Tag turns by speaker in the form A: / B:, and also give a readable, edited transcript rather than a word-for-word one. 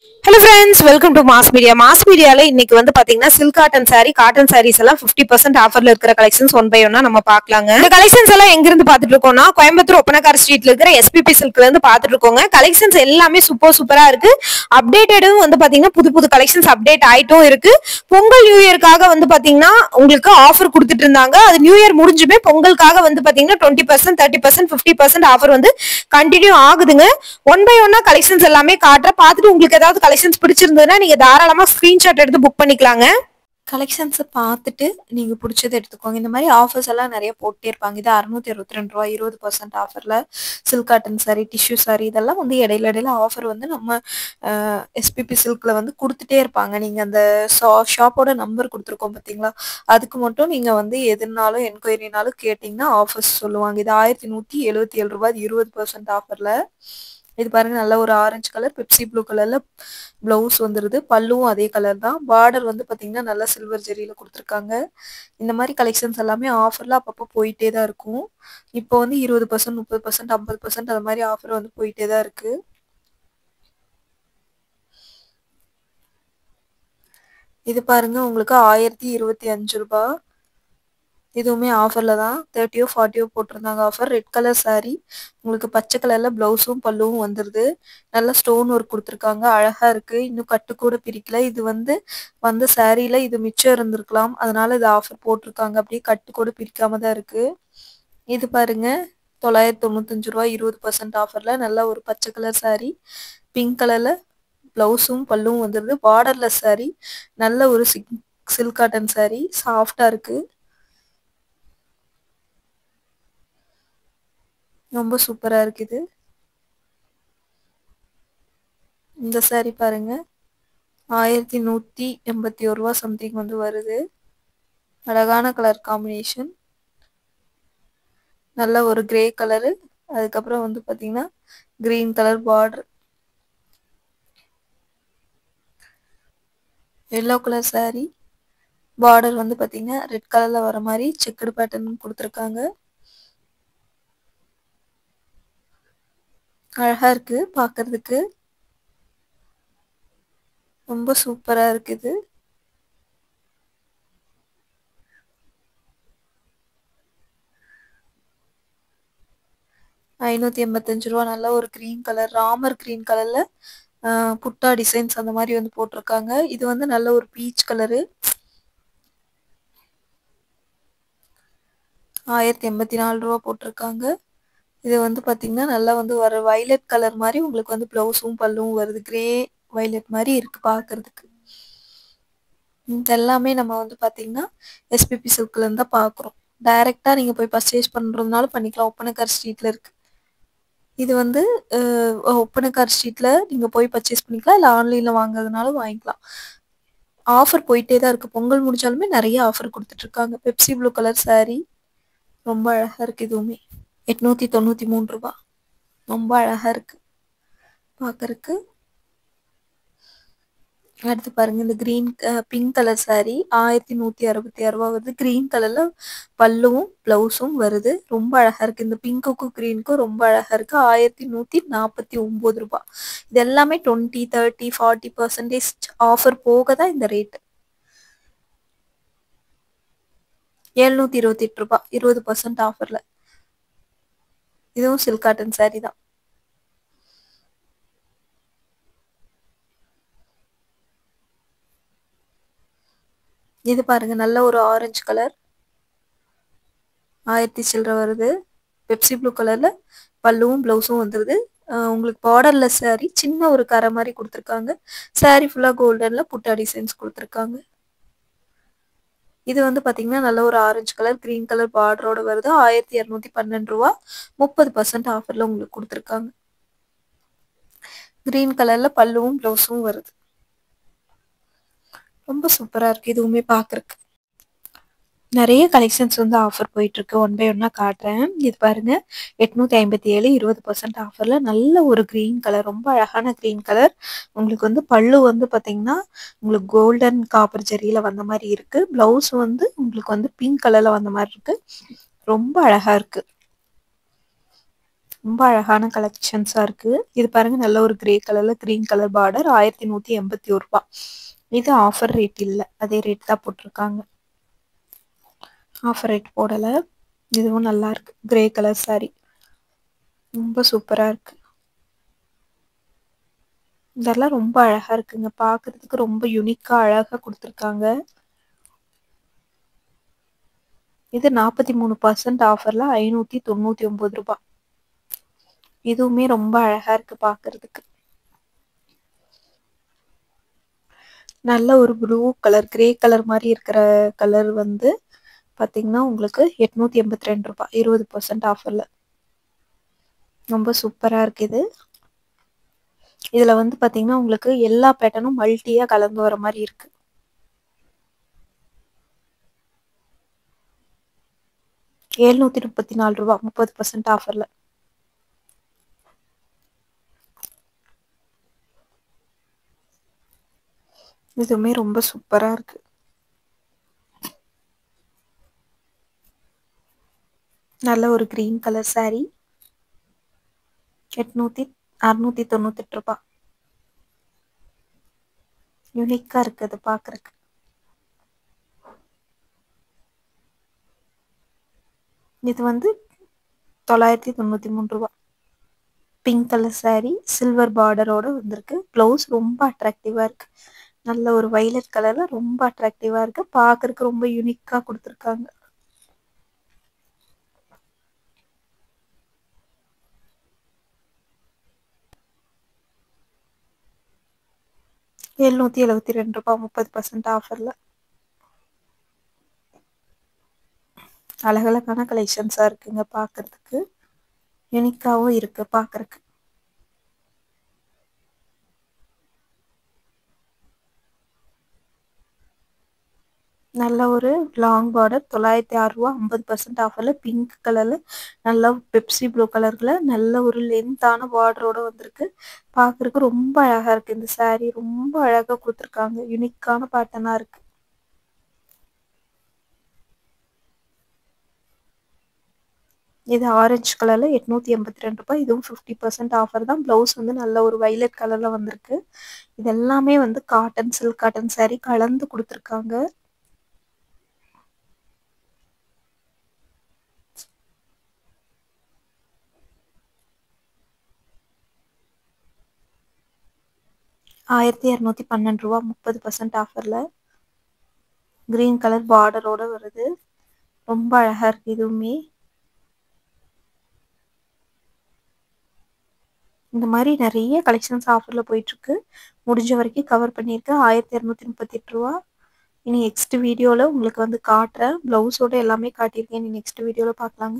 A: Hello friends, welcome to Mass Media. Mass Media ல இன்னைக்கு வந்து பாத்தீங்கன்னா silk cotton saree, cotton sarees எல்லாம் 50% ஆஃபர்ல இருக்கிற கலெக்ஷன்ஸ் ஒன் பை ஒன்னா நம்ம பார்க்கலாங்க. இந்த கலெக்ஷன்ஸ் எல்லாம் எங்க இருந்து பாத்துட்டு இருக்கோம்னா கோயம்புத்தூர் ஒப்பனக்கார ஸ்ட்ரீட்ல இருக்கிற எஸ்பிபி சில்க்ல இருந்து பாத்துட்டு இருக்கோங்க. கலெக்ஷன்ஸ் எல்லாமே சூப்பரா இருக்கு. அப்டேட்டடும் வந்து பாத்தீங்கன்னா புது கலெக்ஷன்ஸ் அப்டேட் ஆயிட்டும் இருக்கு. பொங்கல் நியூ இயர்க்காக வந்து பாத்தீங்கன்னா உங்களுக்கு ஆஃபர் கொடுத்துட்டு இருந்தாங்க. அது நியூ இயர் முடிஞ்சுமே பொங்கலுக்காக வந்து பாத்தீங்கன்னா 20%, 30%, 50% ஆஃபர் வந்து கண்டினியூ ஆகுதுங்க. ஒன் பை ஒன்னா கலெக்ஷன்ஸ் எல்லாமே காட்டுற பார்த்துட்டு உங்களுக்கு ஏதாவது கலெக்ஷன்ஸ் பிடிச்சிருந்ததுன்னா நீங்க தாராளமா ஸ்கிரீன்ஷாட் எடுத்து புக் பண்ணிக்கலாங்க. கலெக்ஷன்ஸ் பார்த்துட்டு நீங்க பிடிச்சதை எடுத்துக்கோங்க. இந்த மாதிரி ஆஃபர்ஸ் எல்லாம் நிறைய போட்டே இருப்பாங்க. இது 622 ரூபாய் 20% ஆஃபர்ல silk cotton sorry, tissue sorry இதெல்லாம் வந்து இடையில ஆஃபர் வந்து நம்ம எஸ்பிபி சில்க்ல வந்து கொடுத்துட்டே இருப்பாங்க. நீங்க அந்த ஷாப்போட நம்பர் கொடுத்துருக்கோம் பார்த்தீங்களா, அதுக்கு மட்டும் நீங்க வந்து எதுனாலும் என்கொயரினாலும் கேட்டீங்கன்னா ஆஃபர்ஸ் சொல்லுவாங்க. இது 1177 ரூபாய் 20% ஆஃபர்ல. இது பாருங்க, நல்ல ஒரு ஆரஞ்சு கலர் பெப்சி ப்ளூ கலர்ல பிளவுஸ் வந்துருது. பல்லுவும் அதே கலர் தான். பார்டர் வந்து பாத்தீங்கன்னா நல்லா சில்வர் ஜெரியில கொடுத்துருக்காங்க. இந்த மாதிரி கலெக்ஷன்ஸ் எல்லாமே ஆஃபர்ல அப்பப்போ போயிட்டே தான் இருக்கும். இப்போ வந்து 20%, 30%, 50% அது மாதிரி ஆஃபர் வந்து போயிட்டே தான் இருக்கு. இது பாருங்க, உங்களுக்கு 1025 ரூபாய். இதுவுமே ஆஃபர்ல தான். 30ஓ 40ஓ போட்டிருந்தாங்க ஆஃபர். ரெட் கலர் சாரி, உங்களுக்கு பச்சை கலர்ல பிளவுஸும் பல்லுவும் வந்துருது. நல்ல ஸ்டோன் ஒர்க் கொடுத்துருக்காங்க, அழகா இருக்கு. இன்னும் கட்டு கூட பிரிக்கல. இது வந்து வந்த சாரியில இது மிச்சம் இருந்திருக்கலாம், அதனால இது ஆஃபர் போட்டிருக்காங்க. அப்படியே கட்டு கூட பிரிக்காம தான் இருக்கு. இது பாருங்க, 995 ரூபாய் 20% ஆஃபர்ல நல்ல ஒரு பச்சை கலர் சாரி, பிங்க் கலர்ல பிளவுஸும் பல்லுவும் வந்துருது. பார்டர்லெஸ் சாரி, நல்ல ஒரு சில்க் காட்டன் சாரி, சாஃப்டா இருக்கு, ரொம்ப சூப்பரா இருக்குது. இந்த சாரி பாருங்க, 1181 ரூபா சம்திங் வந்து வருது. அழகான கலர் காம்பினேஷன், நல்ல ஒரு கிரே கலரு, அதுக்கப்புறம் வந்து பாத்தீங்கன்னா green colour border, yellow colour sorry, border வந்து பாத்தீங்கன்னா ரெட் கலர்ல வர மாதிரி செக்குடு பேட்டர்ன் கொடுத்துருக்காங்க. அழகா இருக்கு பாக்குறதுக்கு, ரொம்ப சூப்பரா இருக்குது. ₹585 நல்ல ஒரு கிரீன் கலர், ராமர் கிரீன் கலர்ல புட்டா டிசைன்ஸ் அந்த மாதிரி வந்து போட்டிருக்காங்க. இது வந்து நல்ல ஒரு பீச் கலரு, 1084 ரூபா போட்டிருக்காங்க. இது வந்து பாத்தீங்கன்னா நல்லா வந்து ஒரு வயலட் கலர் மாதிரி உங்களுக்கு வந்து பிளவுஸும் பல்லுவும் வருது. கிரே வயலட் மாதிரி இருக்கு பாக்குறதுக்கு. இதெல்லாமே நம்ம வந்து பாத்தீங்கன்னா எஸ்பிபி சில்க்ல இருந்தா பாக்குறோம். டைரக்டா நீங்க போய் பர்ச்சேஸ் பண்றதுனாலும் பண்ணிக்கலாம். ஒப்பனக்கார் ஸ்ட்ரீட்ல இருக்கு. இது வந்து ஒப்பனக்கார் ஸ்ட்ரீட்ல நீங்க போய் பர்ச்சேஸ் பண்ணிக்கலாம், இல்ல ஆன்லைன்ல வாங்குறதுனாலும் வாங்கிக்கலாம். ஆஃபர் போயிட்டே தான் இருக்கு. பொங்கல் முடிச்சாலுமே நிறைய ஆஃபர் கொடுத்துட்டு இருக்காங்க. பெப்சி ப்ளூ கலர் சாரி, ரொம்ப அழகா இருக்கு. இதுவுமே 893 ரூபாய், ரொம்ப அழகா இருக்கு பாக்குறதுக்கு. அடுத்து பாருங்க, இந்த கிரீன் பிங்க் கலர் சாரி 1166 ரூபாய் வருது. கிரீன் கலர்ல பல்லுவும் பிளவுஸும் வருது. ரொம்ப அழகா இருக்கு. இந்த பிங்க்குக்கும் கிரீனுக்கும் ரொம்ப அழகா இருக்கு. 1149 ரூபாய். இது எல்லாமே 20, 30, 40% ஆஃபர் போக தான் இந்த ரேட். 728 ரூபாய் 20% ஆஃபர்ல. இதுவும் சில்க் காட்டன் சாரி தான். இது பாருங்க, நல்ல ஒரு ஆரஞ்சு கலர், 1000 சில்லற வருது. பெப்சி ப்ளூ கலர்ல பல்லுவும் பிளவுஸும் வந்துருது. உங்களுக்கு பார்டர்லெஸ் சாரி, சின்ன ஒரு கரை மாதிரி கொடுத்துருக்காங்க. சாரி ஃபுல்லா கோல்டன்ல புட்டா டிசைன்ஸ் கொடுத்துருக்காங்க. இது வந்து பாத்தீங்கன்னா நல்ல ஒரு ஆரஞ்சு கலர் கிரீன் கலர் பார்டரோட வருது. 1212 ரூபாய் 30% ஆஃபர்ல உங்களுக்கு கொடுத்துருக்காங்க. கிரீன் கலர்ல பல்லுவும் பிளவுஸும் வருது. ரொம்ப சூப்பரா இருக்கு இதுவுமே பாக்குறதுக்கு. நிறைய கலெக்ஷன்ஸ் வந்து ஆஃபர் போயிட்டு இருக்கு. ஒன் பை ஒன்னா காட்டுறேன். இது பாருங்க, 857 20% ஆஃபர்ல நல்ல ஒரு கிரீன் கலர், ரொம்ப அழகான கிரீன் கலர். உங்களுக்கு வந்து பல்லு வந்து பாத்தீங்கன்னா உங்களுக்கு கோல்டன் காப்பர் ஜெரியில வந்த மாதிரி இருக்கு. பிளவுஸ் வந்து உங்களுக்கு வந்து பிங்க் கலர்ல வந்த மாதிரி இருக்கு. ரொம்ப அழகா இருக்கு. ரொம்ப அழகான கலெக்ஷன்ஸா இருக்கு. இது பாருங்க நல்ல ஒரு கிரே கலர்ல கிரீன் கலர் பார்டர் 1181 ரூபாய். இது ஆஃபர் ரேட் இல்ல. அதே ரேட் தான் போட்டிருக்காங்க. ஆஃபர் ரேட் போடல. இதுவும் நல்லா இருக்கு. Grey colour sorry. ரொம்ப சூப்பரா இருக்கு. இதெல்லாம் ரொம்ப அழகா இருக்குங்க. பார்க்கிறதுக்கு ரொம்ப யூனிக்கா அழகா குடுத்துருக்காங்க. இது 43% ஆஃபர்ல 599 ரூபாய். இதுவுமே ரொம்ப அழகா இருக்கு பார்க்கிறதுக்கு. நல்ல ஒரு ப்ளூ கலர் கிரே கலர் மாதிரி இருக்கிற கலர் வந்து பார்த்தீங்கன்னா உங்களுக்கு 882 ரூபாய் 20% ஆஃபர்ல. ரொம்ப சூப்பரா இருக்கு இது. இதுல வந்து பார்த்தீங்கன்னா உங்களுக்கு எல்லா பேட்டர்னும் மல்டியா கலந்து வர மாதிரி இருக்கு. ரூபாய் 30% ஆஃபர்ல. இதுவுமே ரொம்ப சூப்பரா இருக்கு. நல்ல ஒரு கிரீன் கலர் saree 698 ரூபாய். யூனிக்கா இருக்கு அது பார்க்கறதுக்கு. இது வந்து 993 ரூபாய். பிங்க் கலர் saree சில்வர் பார்டரோட வந்திருக்கு. ப்ளவுஸ் ரொம்ப அட்ராக்டிவா இருக்கு. நல்ல ஒரு வைலட் கலர்ல ரொம்ப அட்ராக்டிவா இருக்கு. பார்க்கறதுக்கு ரொம்ப யூனிக்கா கொடுத்துருக்காங்க. ரூபாய் 30% ஆஃபர்ல. அழகழகான கலெக்ஷன்ஸா இருக்குங்க பார்க்கறதுக்கு. யூனிக்காவும் இருக்கு பார்க்கறதுக்கு. நல்ல ஒரு லாங் பார்டர் 906 ரூபாய் 50% ஆஃபர்ல பிங்க் கலர்ல நல்ல பெப்சி ப்ளூ கலர்ல நல்ல ஒரு லென்த்தான பார்டரோட வந்திருக்கு. பார்க்கறதுக்கு ரொம்ப அழகா இருக்கு. இந்த saree ரொம்ப அழகா கொடுத்துருக்காங்க. யூனிக்கான பேட்டர்னா இருக்கு. இது ஆரஞ்சு கலர்ல 882 ரூபாய். இதுவும் 50% ஆஃபர் தான். பிளவுஸ் வந்து நல்ல ஒரு வைலட் கலர்ல வந்திருக்கு. இது எல்லாமே வந்து காட்டன் சில்க் காட்டன் saree கலந்து கொடுத்துருக்காங்க. ரூபாய் 30% ஆஃபர்ல கிரீன் கலர் பார்டரோட வருது. ரொம்ப அழகா இருக்கு இதுவுமே. இந்த மாதிரி நிறைய கலெக்ஷன்ஸ் ஆஃபர்ல போயிட்டு இருக்கு. முடிஞ்ச வரைக்கும் கவர் பண்ணியிருக்கேன். 1238 ரூபா. இனி நெக்ஸ்ட் வீடியோல உங்களுக்கு வந்து காட்டுறேன். பிளவுஸோட எல்லாமே காட்டியிருக்கேன். இனி நெக்ஸ்ட் வீடியோல பார்க்கலாங்க.